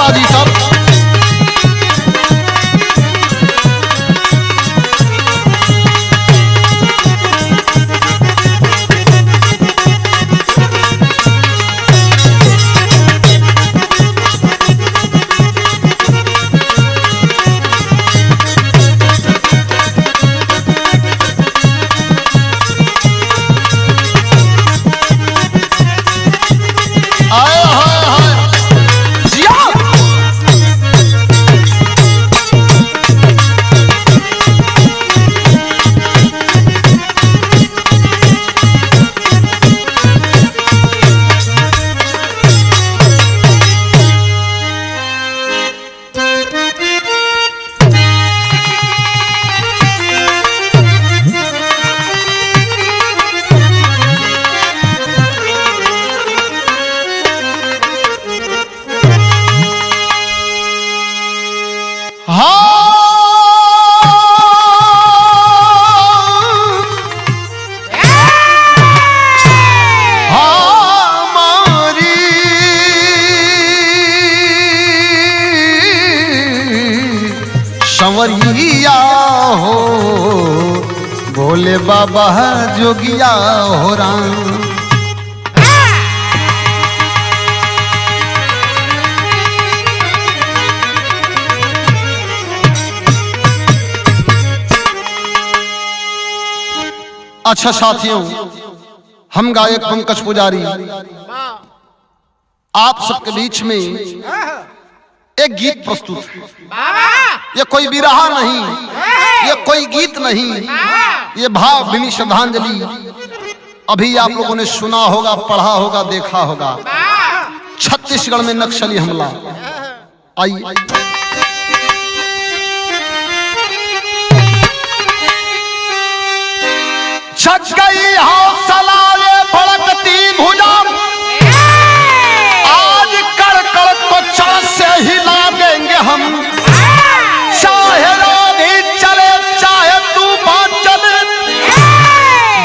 बाजी सब। संवरिया हो भोले बाबा जोगिया हो राम। अच्छा साथियों, हम गायक पंकज पुजारी आप सबके बीच में एक गीत प्रस्तुत है। ये कोई विरहा नहीं, ये कोई गीत नहीं, ये भावभीनी श्रद्धांजलि। अभी आप लोगों ने सुना होगा, पढ़ा होगा, देखा होगा, छत्तीसगढ़ में नक्सली हमला। आइए छक गई हौसला ये भड़कती भुजा, आज कड़कड़ को चढ़ से हिला देंगे हम। चाहे रानी चले चाहे तूफान चले,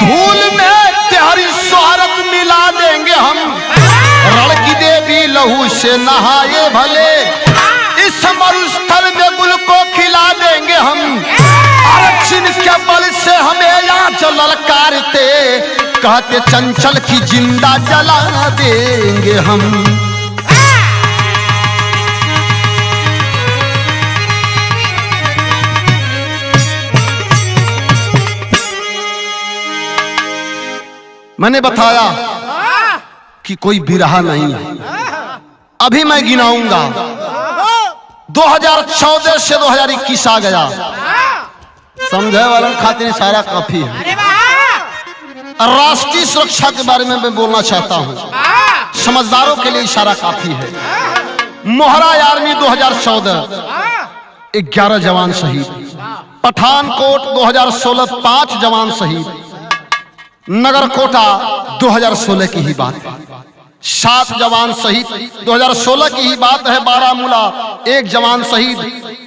धूल में तेरी शोहरत मिला देंगे हम। रण की देवी लहू से नहाए भले, इस मरुस्थल में गुल को खिला देंगे हम। आरक्षण के बल से हमें यहाँ जो ललकारते, कहते चंचल की जिंदा जला देंगे हम। मैंने बताया कि कोई बिरहा नहीं है। अभी मैं गिनाऊंगा। 2014 से 2021 आ गया। समझे वालों खातिर इशारा काफी है। राष्ट्रीय सुरक्षा के बारे में मैं बोलना चाहता हूं, समझदारों के लिए इशारा काफी है। मोहरा आर्मी 2014 11 जवान शहीद। पठानकोट 2016 5 जवान शहीद। नगरकोटा 2016 की ही बात है, 7 जवान शहीद। 2016 की ही बात है। बारामूला 1 जवान शहीद।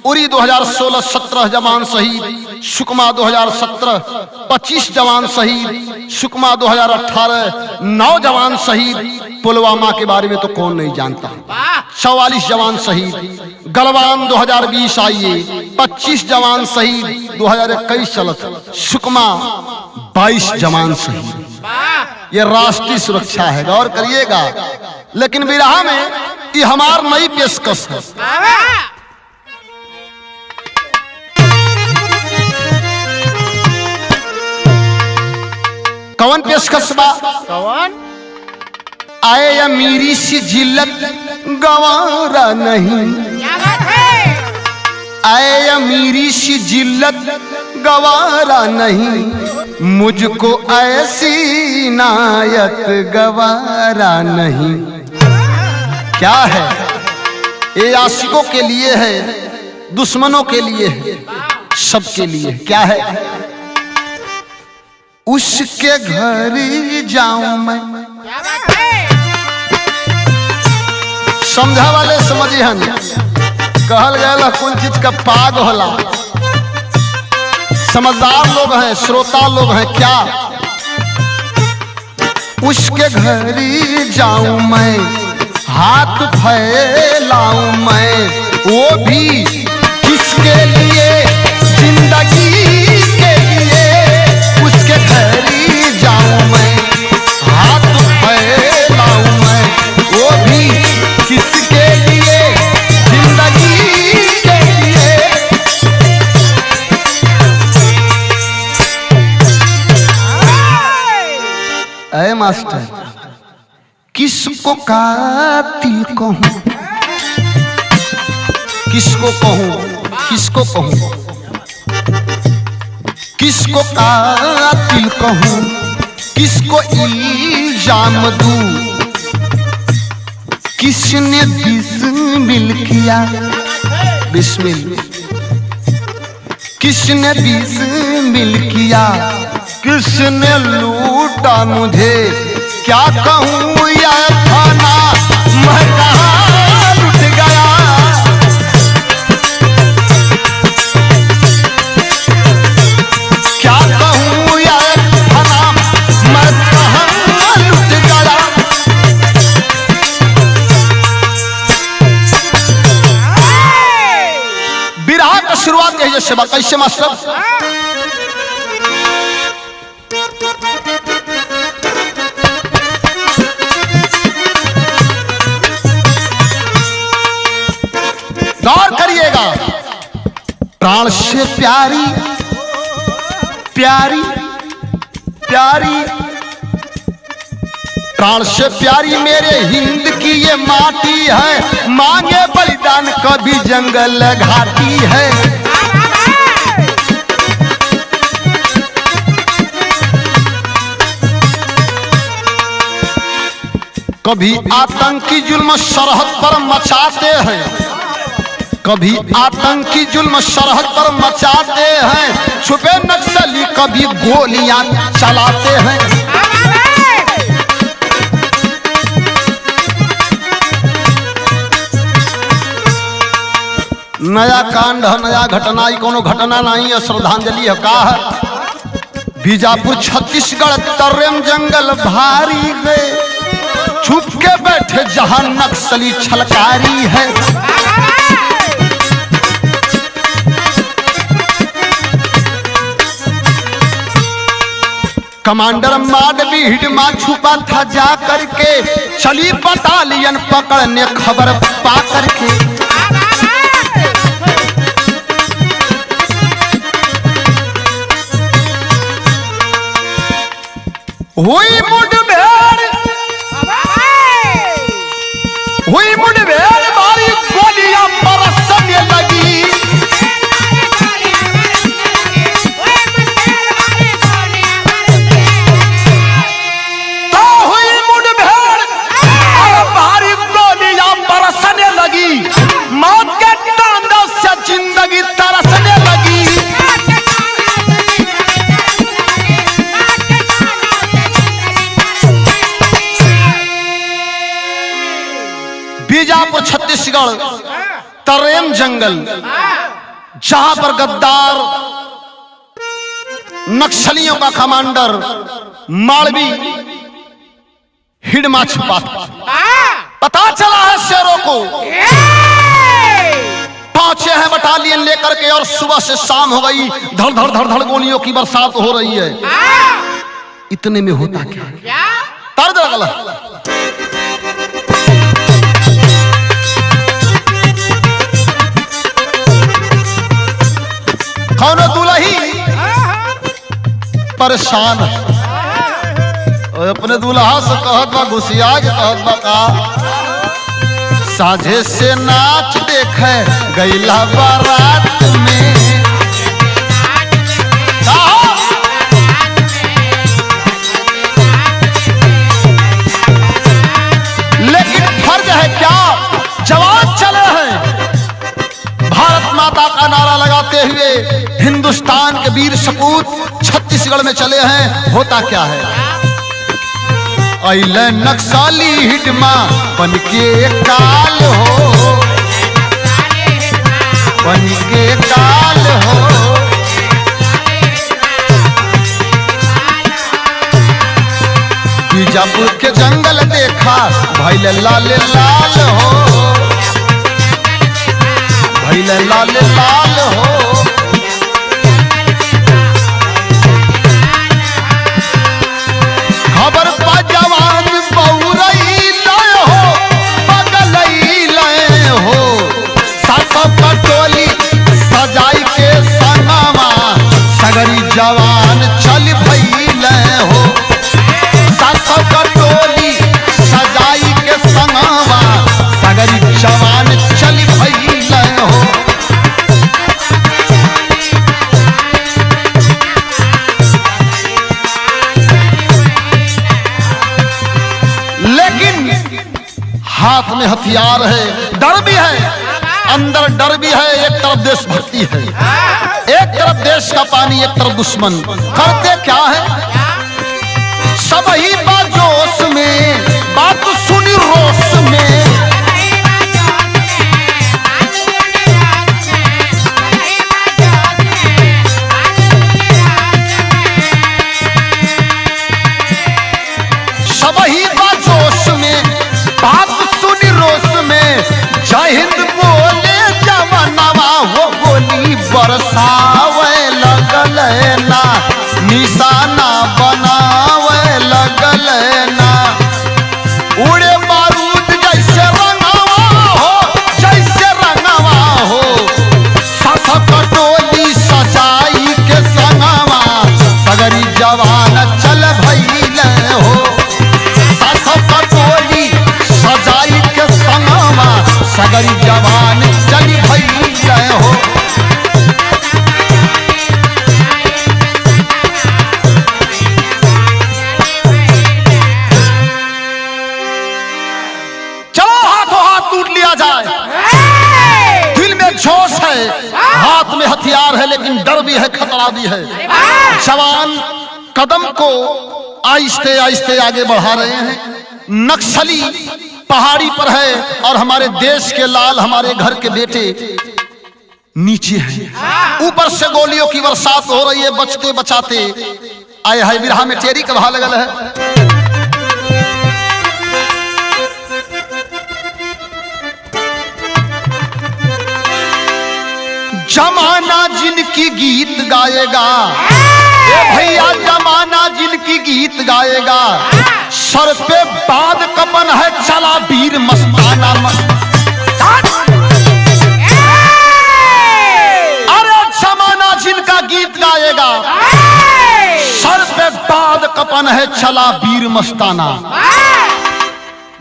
उरी 2016 17 जवान शहीद। सुकमा 2017 25 जवान शहीद। सुकमा 2018 9 जवान शहीद। पुलवामा के बारे में तो कौन नहीं जानता, 44 जवान शहीद। गलवान 2020 आइए 25 जवान शहीद। 2021 चलत सुकमा 22 जवान शहीद। ये राष्ट्रीय सुरक्षा है, गौर करिएगा। लेकिन बिरहा में ये हमार नई पेशकश है। कौन पेशकश बा? कौन? आए अमीरी सी जिल्लत गवारा नहीं, आए अमीरी सी जिल्लत गवारा नहीं, मुझको ऐसी नायत गवारा नहीं। क्या है ये? आशिकों के लिए है, दुश्मनों के लिए है, सबके लिए। क्या है? उसके घर जाऊं मैं। समझा वाले समझिए, कहल गया कौन चीज का पाग होला। समझदार लोग हैं, श्रोता लोग हैं। क्या? उसके घर जाऊं मैं, हाथ फैलाऊं मैं, वो भी किसके लिए, जिंदगी के लिए उसके घर ही जाऊं मैं, हाथ फैलाऊं मैं। वो भी किसके लिए, जिंदगी के लिए। ऐ मास्टर, किसको कातिल कहूं, किसको कहूं, किसको कहूं, किसको कातिल कहूं, किसको इल्जाम दूं, किसने बिस्मिल किया, बिस्मिल, किसने बिस्मिल किया, किसने लूटा मुझे, क्या कहूं या खाना मैं कहाँ लुट गया। क्या कहूं या खाना मैं कहाँ लुट गया। विरह का शुरुआत है जैसे कैसे मास्टर, गौर करिएगा। प्राण से प्यारी प्यारी प्यारी, प्राण से प्यारी मेरे हिंद की ये माटी है, मांगे बलिदान कभी जंगल घाटी है। कभी आतंकी जुल्म सरहद पर मचाते हैं, कभी आतंकी जुल्म सरहद पर मचाते हैं, छुपे नक्सली कभी गोलियां चलाते हैं। नया कांड है, नया घटना, कोनो घटना नहीं है, श्रद्धांजलि है। का है बीजापुर छत्तीसगढ़ तर्रेम जंगल भारी गए, छुप के बैठे जहां नक्सली छलकारी है। कमांडर माडवी हिडमा छुपा था जा करके, चली बटालियन पकड़ने खबर पा करके। हुई मुठभेड़, हुई मुठभेड़, मारी गोलियां बरसने लगी। तो हुई मुठभेड़ और भारी गोलियां बरसने लगी, मौत के तांडव से जिंदगी तरसने लगी। बीजापुर छत्तीसगढ़ तर्रेम जंगल, जहां पर गद्दार नक्सलियों का कमांडर मालवी हिडमा छुपा था। पता चला है शेरों को, पहुंचे हैं बटालियन लेकर के, और सुबह से शाम हो गई, धड़ धड़ धड़ धड़ गोलियों की बरसात हो रही है। इतने में होता क्या, तर्ज लगला। कौनो दुल्ही परेशान, अपने दुल्हा से कहत बा, घुसिया के कहत बा का, साझे से नाच देखे गईला बारात में। लेकिन फर्ज है क्या, जवान चले हैं, भारत माता का नारा लगाते हुए हिंदुस्तान के वीर सपूत छत्तीसगढ़ में चले हैं। होता क्या है, अइले नक्सली हिडमा बन के काल हो, बन के काल हो। बीजापुर के जंगल देखा भइल लाल लाल हो, भइल लाल लाल हो। खबर पा जवान बउरइल हो पगलइल हो। सासो कटोली सजाई के संगवा सगरी जवान चल भइल हो। सासो कटोली सजाई के संगवा सगरी जवान चल भइल हो। हाथ में हथियार है, डर भी है, अंदर डर भी है। एक तरफ देशभक्ति है, एक तरफ देश का पानी, एक तरफ दुश्मन। करते क्या है? सब ही बाजोश में बात सुनी रोश में। सब ही बाजोश में बात सुनी रोश में। जय हिंद बोले जवानवा हो गोली बरसावे लगल ना। निशाना बनावे लगल ना। उड़े बारूद जैसे रंगवा हो, जैसे रंगवा हो। सासा कटोली सजाई के संगवा सगरी जवान चल भइल हो। सासा कटोली सजाई के संगवा सगरी जवान चली भइल हो। चलो हाथों हाथ टूट लिया जाए। दिल में जोश है, हाथ में हथियार है, लेकिन डर भी है, खतरा भी है। जवान कदम को आहिस्ते आहिस्ते आगे बढ़ा रहे हैं। नक्सली पहाड़ी पर है और हमारे देश के लाल, हमारे घर के बेटे नीचे हैं। ऊपर से गोलियों की बरसात हो रही है। बचते बचाते आए है बिरहा में टेरी का भाव लगल है। जमाना जिनकी गीत गाएगा, भैया जमाना जिनकी गीत गाएगा। सर पे बाद कपन है चला वीर मस्ताना। अरे जमाना जिनका गीत गाएगा। सर पे बाद कपन है चला वीर मस्ताना।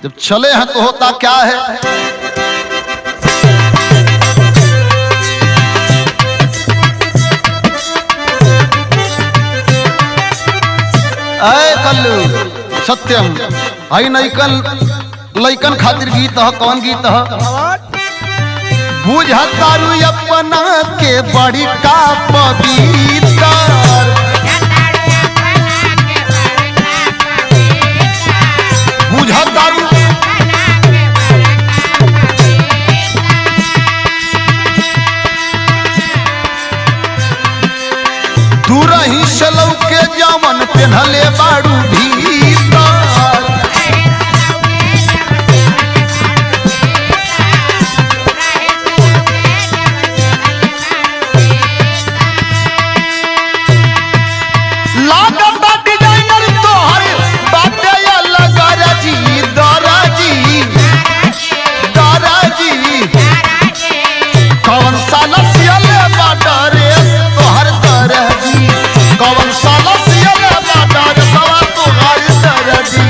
जब चले हैं तो होता क्या है? ऐ कल्लू सत्यम आई नैकन लैकन खातिर गीत ह। कौन गीत ह? बुझतारू अपना के बड़ी का पवित्र। बुझतारू दूर ही से लौके जवन पेन्हले बाड़ू भीतर। लागता डिजाइनर तोहर बाटे अलग दराजी दराजी दराजी। कौन सा नस्ल बाटर तोहर दराजी। कौन सा नस्ल बाटर सवा तोहर दराजी।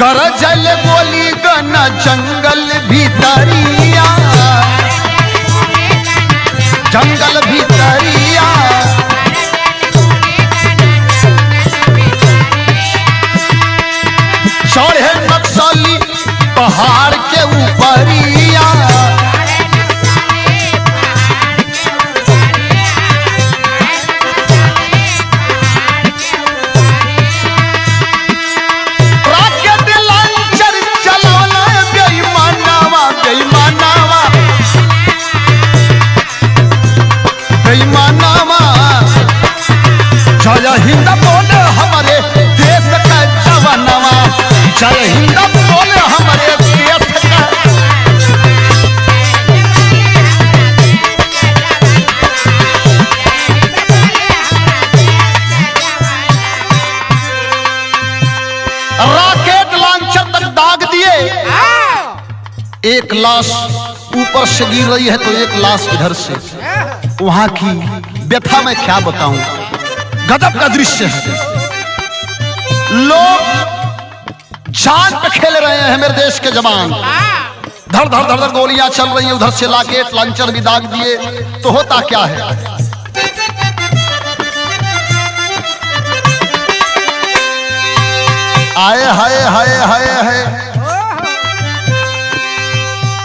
गरजल बोली गना जंगल भीतरिया। जंगल भीतरिया चढ़े नक्सली पहाड़ के ऊपरिया। बेईमानवा एक लाश ऊपर से गिर रही है तो एक लाश इधर से। वहां की व्यथा मैं क्या बताऊं, गजब का दृश्य है। लोग जान पे खेल रहे हैं मेरे देश के जवान। धड़ धड़ धड़ धड़ गोलियां चल रही हैं, उधर से लाकेट लॉन्चर भी दाग दिए। तो होता क्या है, आए हाय हाय हाय हाय,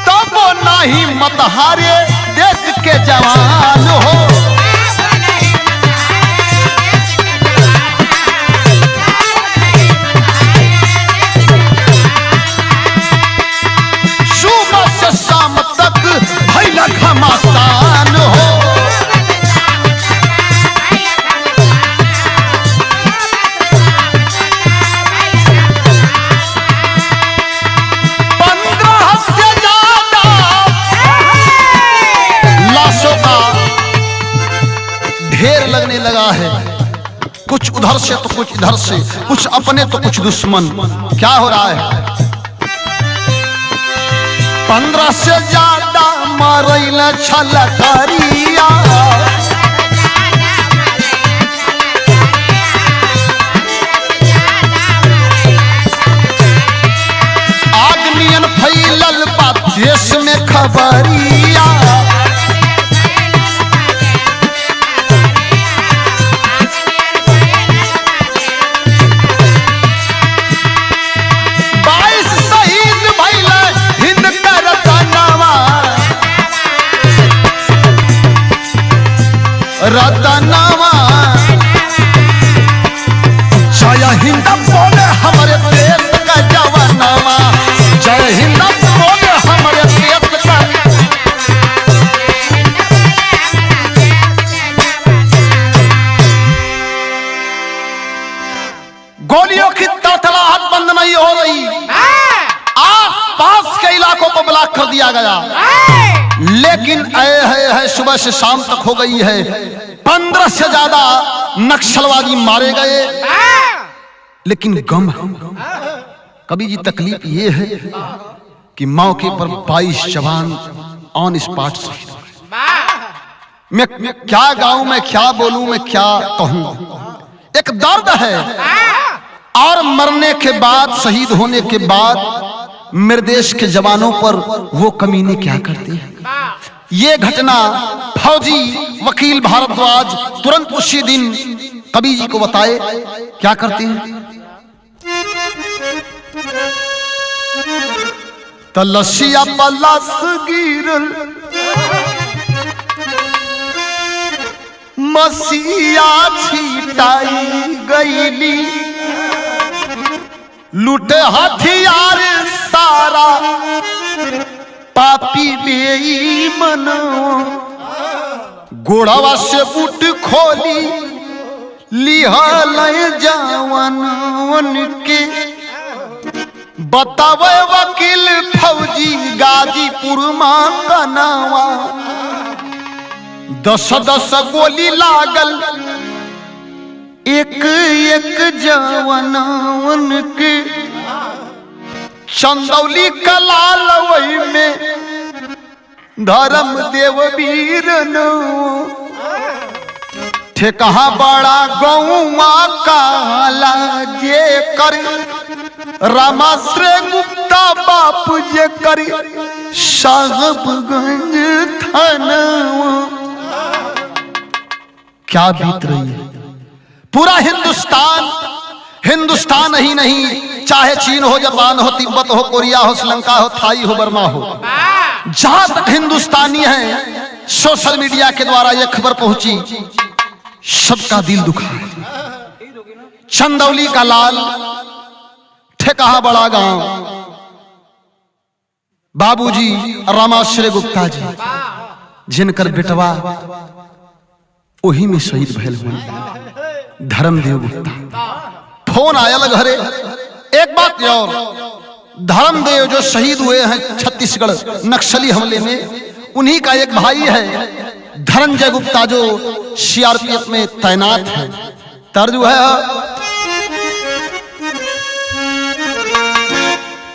तब नहीं मत हारे देश के जवान हो। सुबह से शाम तक भैया घमासान हो। 15 से ज्यादा लाशों का ढेर लगने लगा है, कुछ उधर से तो कुछ इधर से, कुछ अपने तो कुछ दुश्मन। क्या हो रहा है, 15 से ज्यादा मारैल छलकरिया। आगनियन फैलल बा देश में खबरिया। रतनावा जय हिंद बोले हमारे देश का जवानावा, जय हिंद बोले हमारे देश का। गोलियों की तड़तड़ाहट बंद नहीं हो रही, आस पास के इलाकों को ब्लॉक कर दिया गया। लेकिन है सुबह से शाम तक हो गई है, 15 से ज्यादा नक्सलवादी मारे गए। लेकिन गम कभी जी तकलीफ ये है कि मौके पर 22 जवान ऑन स्पॉट शहीद। मैं क्या गाऊं, मैं क्या बोलूं, मैं क्या कहूं, एक दर्द है। और मरने के बाद, शहीद होने के बाद मेरे देश के जवानों पर वो कमीने क्या करते हैं। ये घटना फौजी वकील भारद्वाज तुरंत उसी दिन कवि जी को बताए। क्या करते हैं, तलसिया पलास गिरल मसीहा छिटाई गईली, लूटे हथियार सारा पापी बेईमान। गोड़वा से बूट खोली लिहल जवानवन के। बतावे वकील फौजी गाजीपुर मां कनावा। 10-10 गोली लागल एक एक जवानवन के। चंदौली कलाल वही में धर्म देव वीर ठेकहा बड़ा गौवा काला जे कर। रामाश्रय गुप्ता बाप जे कर साहबगंज थाना। क्या बीत रही है पूरा हिंदुस्तान ही नहीं, चाहे चीन हो, जापान हो, तिब्बत हो, कोरिया हो, श्रीलंका हो, थाई हो, बर्मा हो, जहां तक हिंदुस्तानी है, सोशल मीडिया के द्वारा यह खबर पहुंची, सबका दिल दुखा है। चंदौली का लाल, ठेकहा बड़ा गांव, बाबूजी रामाश्रय गुप्ता जी, जिनकर बेटवा वही में शहीद भयल हुए, धर्मदेव गुप्ता। फोन आया घरे। एक बात और, धर्मदेव जो शहीद हुए हैं छत्तीसगढ़ नक्सली हमले में, उन्हीं का एक भाई है धनंजय गुप्ता जो सीआरपीएफ में तैनात है। तर्ज है,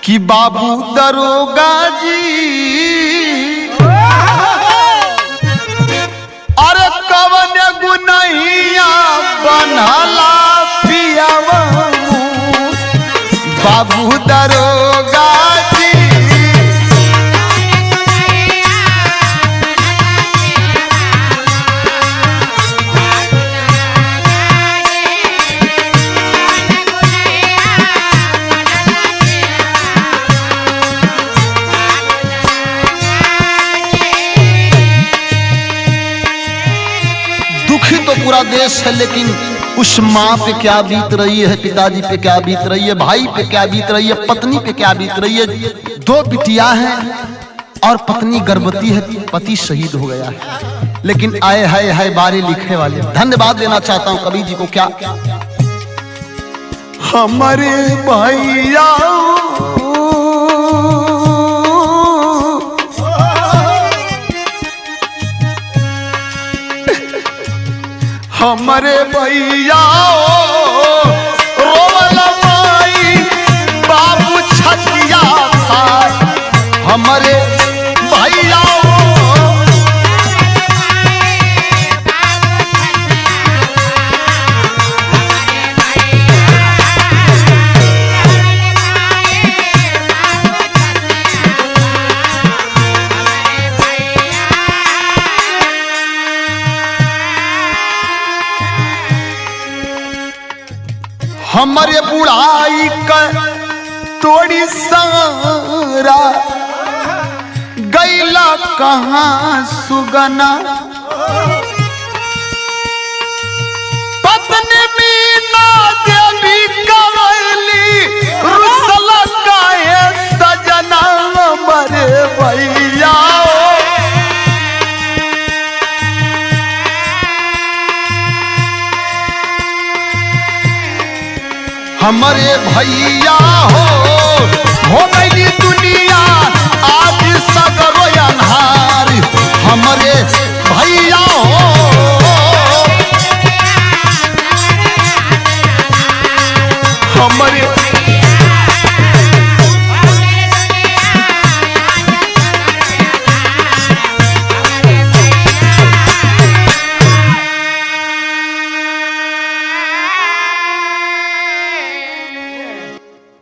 कि बाबू दरोगा जी अरे कवन गुनैया बनला पियावा बाबू दरोगा जी दुखी तो पूरा देश है, लेकिन उस माँ पे क्या बीत रही है, पिताजी पे क्या बीत रही है, भाई पे क्या बीत रही है, पत्नी पे क्या बीत रही है। दो बिटिया हैं और पत्नी गर्भवती है, पति शहीद हो गया है। लेकिन आए है बारे लिखे वाले, धन्यवाद देना चाहता हूं कबीर जी को। क्या हमारे भैया हमारे भैया रोवल माई बाबू छतिया खाए हमारे भैया हमारे बुढ़ाई का तोड़ी सारा गैला कहाँ सुगना पत्नी मीना देवी कवली रुसला काहे सजना हमारे भैया हमारे भैया हो गई दुनिया आज सगरो अन्हार हमारे भैया हमारे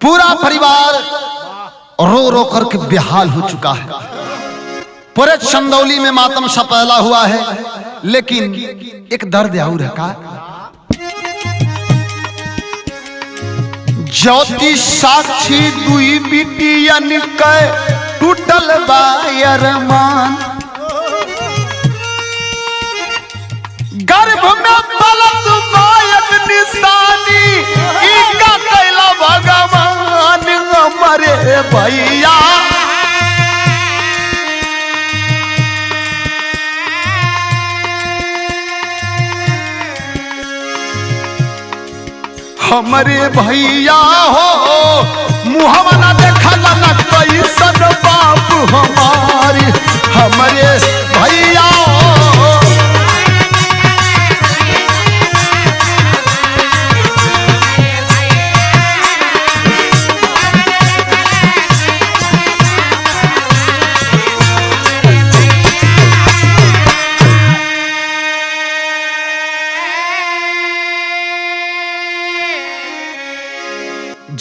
पूरा परिवार रो रो करके बेहाल हो चुका है। पूरे चंदौली में मातम सा फैला हुआ है, लेकिन एक दर्द और है। का ज्योति साक्षी दुई बिटियन के टूटल बा अरमान गर्भ में पलत मायक निशानी इनका कैला भगवान हमारे भैया हमारे भैया मुहवा ना देखल न कैसन बाप हमारी हमारे भैया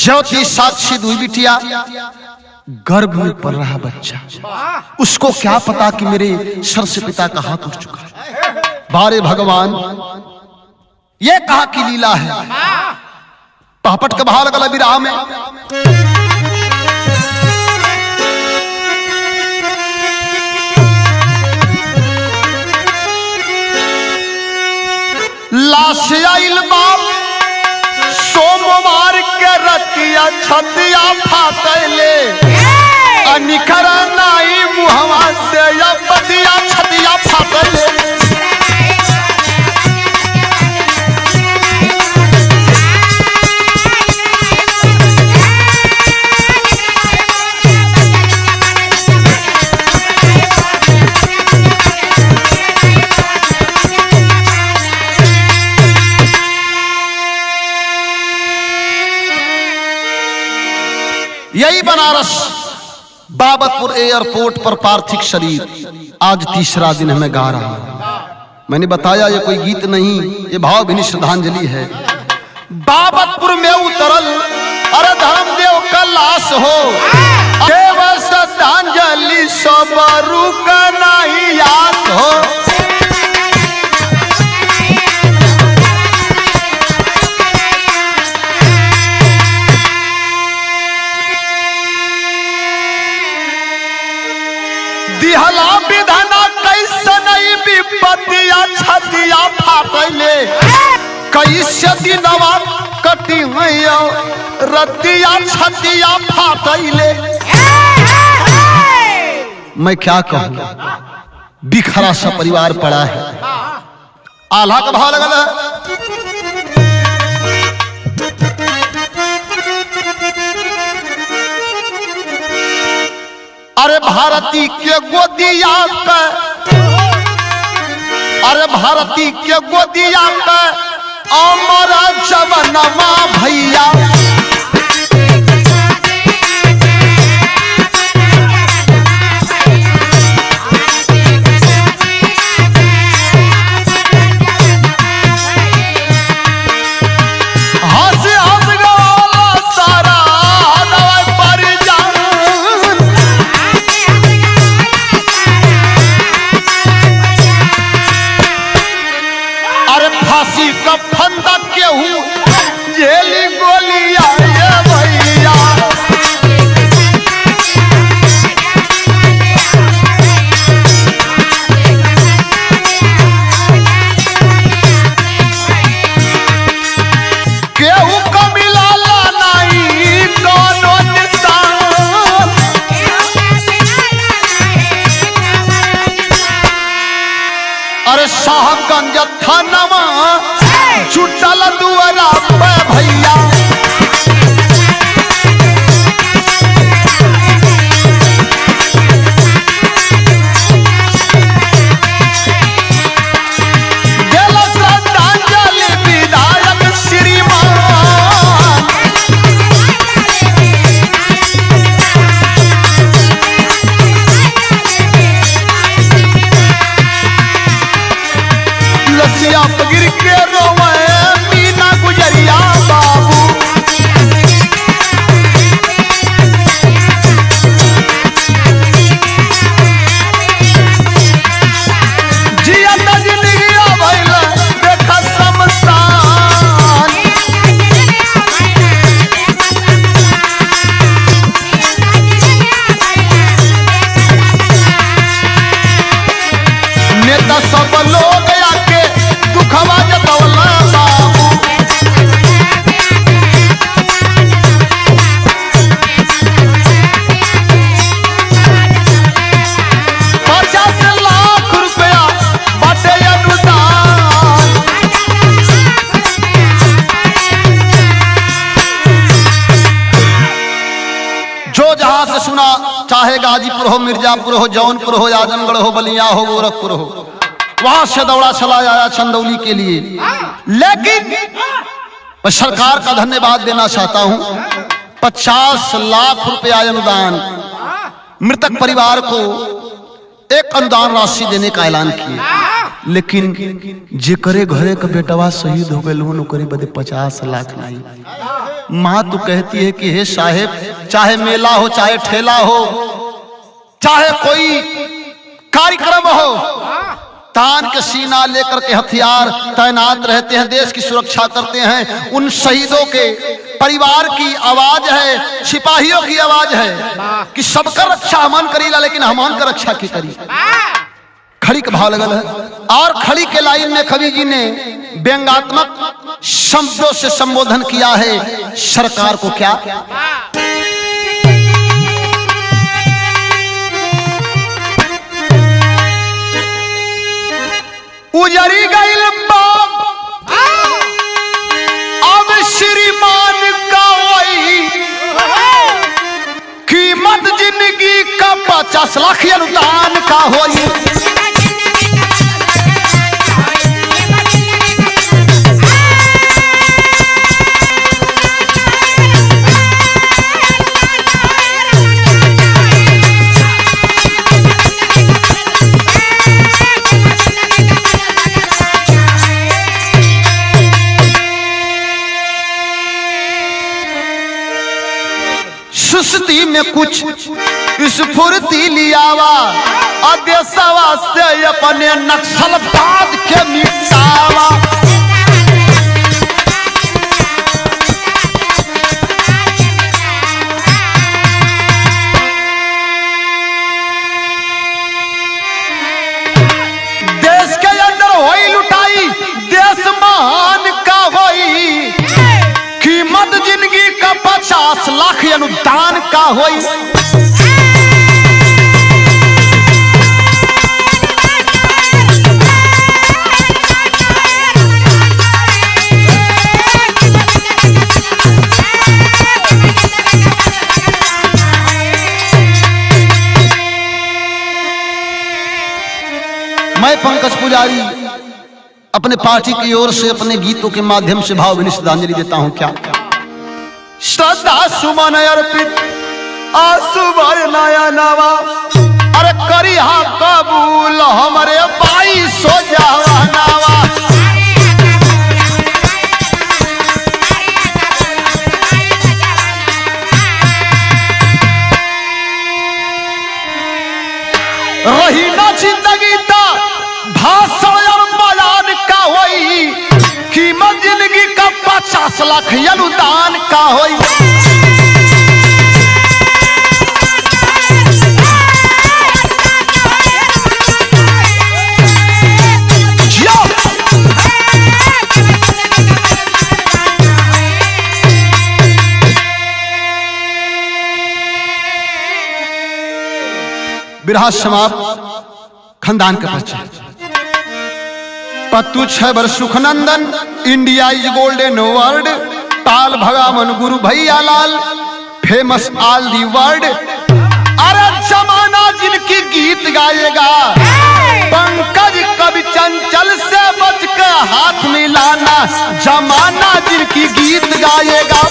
ज्योति साक्षी दुई बिटिया गर्भ में पल रहा बच्चा, उसको क्या पता कि मेरे सर से पिता का हाथ उठ चुका है। बारे भगवान, ये कहा की लीला है। पहपट के बहा लगल विराह में लाश आइल बाप सोमवार के रतिया छतिया फाटले अनिखरा नाई मुहवा से या पतिया छतिया फाटले यही बना बनारस बाबतपुर एयरपोर्ट पर पार्थिव शरीर आज तीसरा दिन हमें गा रहा हूं। मैंने बताया ये कोई गीत नहीं, ये भावभीनी श्रद्धांजलि है। बाबतपुर में उतरल अरे धर्मदेव का लाश हो, देव श्रद्धांजलि सब रुक नहीं आस हो। दिहला विधाना कैसन विपत्तिया छतिया फाटले, कैसे दिनवा कटी रतिया छतिया फाटले। मैं क्या कहूं, बिखरा सा परिवार पड़ा है। आल्हा का भाव लगल है। अरे भारती के गोदिया पे, अरे भारती के गोदिया पे अमर जवनमा भैया। शाहगंज थानवा छुटल दुआरा पे भैया। श्रद्धांजलि विधायक श्रीमान लसिया पगिर के रोवे मीना गुजरिया बाबू। जिया जिंदगी भइल देखा शमशान। नेता सब लोग आके दुखवा जतवला बाबू। ₹50 लाख बाटे अनुदान। जो जहां से सुना, चाहे गाजीपुर हो, मिर्जापुर हो, जौनपुर हो, आजमगढ़ हो, बलिया हो, गोरखपुर हो, वहां से दौड़ा चला आया चंदौली के लिए। लेकिन मैं सरकार का धन्यवाद देना चाहता हूं। 50 लाख रुपया अनुदान मृतक परिवार को एक अनुदान राशि देने का ऐलान किया। लेकिन जेकरे घरे का बेटवा शहीद हो गए लोन ओकरे बदे 50 लाख नहीं। माँ तो कहती है कि हे साहेब, चाहे मेला हो, चाहे ठेला हो, चाहे कोई कार्यक्रम हो, तान के सीना लेकर के हथियार तैनात रहते हैं, देश की सुरक्षा करते हैं। उन शहीदों के परिवार की आवाज है, सिपाहियों की आवाज है कि सबका रक्षा हमन करीला, लेकिन हमन का रक्षा की करी। खड़ी का भाव लगल है। और खड़ी के लाइन में कवि जी ने व्यंग्यात्मक शब्दों से संबोधन किया है सरकार को। क्या उजरी गईल बाप अब श्रीमान का वही कीमत जिंदगी का 50 लाख अनुदान का होई। सुस्ती में कुछ स्फूर्ति लियावा, देशवा से अपने नक्सलवाद के मिटावा। देश के अंदर होई लुटाई, देश महान का होई, कीमत जिंदगी का 50 लाख अनुदान का होई। मैं पंकज पुजारी अपने पार्टी की ओर से अपने गीतों के माध्यम से भावभीनी श्रद्धांजलि देता हूं। क्या श्रद्धा सुमन अर्पित आंसू भर नया नवा, अरे करिहा कबूल हमारे भाई सो जावा नावा। रही ना जिंदगी ता भाषण और बयान का होई, कीमत जिंदगी का 50 लाख अनुदान का होई। बिरहा समाप्त। खानदान का परिचय। पत्तू 6 वर्ष Sukhnandan, India is golden world, ताल भगावन गुरु भैया लाल, फेमस ऑल दी वर्ल्ड। अरे जमाना जिनकी गीत गाएगा, पंकज कवि चंचल से बच के हाथ मिलाना, जमाना जिनकी गीत गाएगा।